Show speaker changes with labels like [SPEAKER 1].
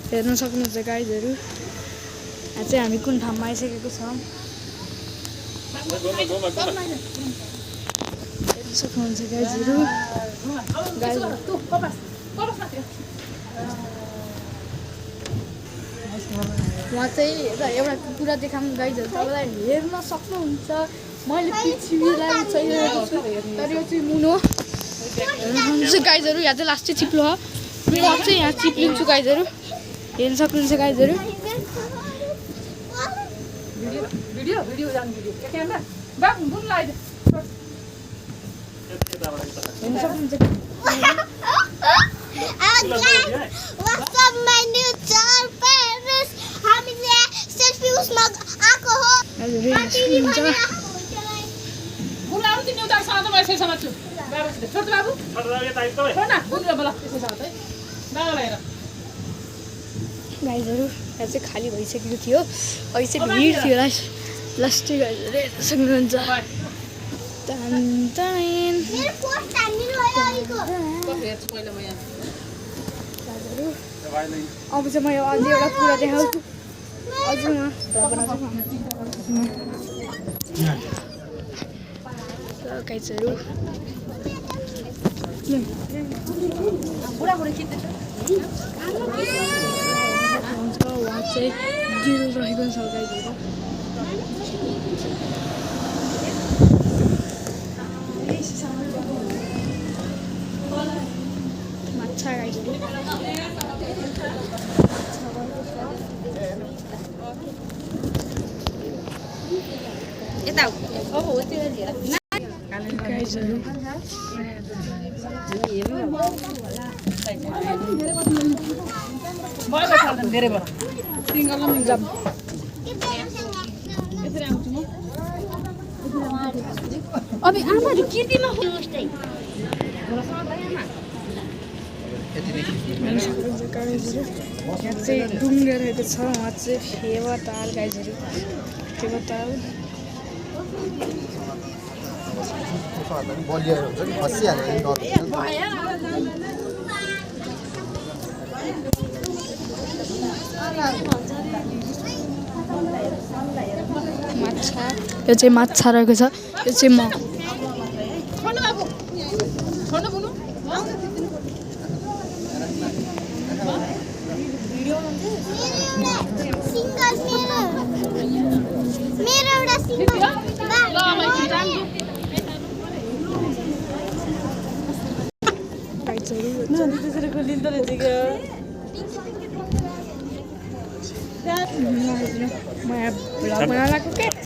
[SPEAKER 1] हेर्न सक्नुहुन्छ गाइजहरू यहाँ चाहिँ हामी कुन ठाउँमा आइसकेको छौँ हेर्न सक्नुहुन्छ गाइजहरू उहाँ चाहिँ एउटा कुरा देखाउँ गाइजहरू तपाईँलाई हेर्न सक्नुहुन्छ मैले पृथ्वीलाई चाहिरहेको छु तर यो चाहिँ मुनो हेर्न सक्नुहुन्छ गाइजहरू यहाँ चाहिँ लास्ट चाहिँ चिप्लो हो म चाहिँ यहाँ चिप्लिन्छु गाइजहरू हेर्न सक्नुहुन्छ गाइजहरू गाइजहरू यहाँ चाहिँ खाली भइसकेको थियो अहिले चाहिँ भिड थियो लास्टै गाइजहरू हेर्न सक्नुहुन्छ अब चाहिँ म अझै एउटा कुरा देखाउँछु अझै गाइजहरू उहाँ चाहिँ गिल रहेको छ गाइजहरू माछा गाइजहरू गाइजहरू अबे आमाले किर्दिमा चाहिँ डुङ्गा रहेको छ उहाँ चाहिँ फेवाताल गाइजहरू फेवाताल माछा यो चाहिँ माछा रहेको छ यो चाहिँ म म यहाँ भ्लग बनाउनको के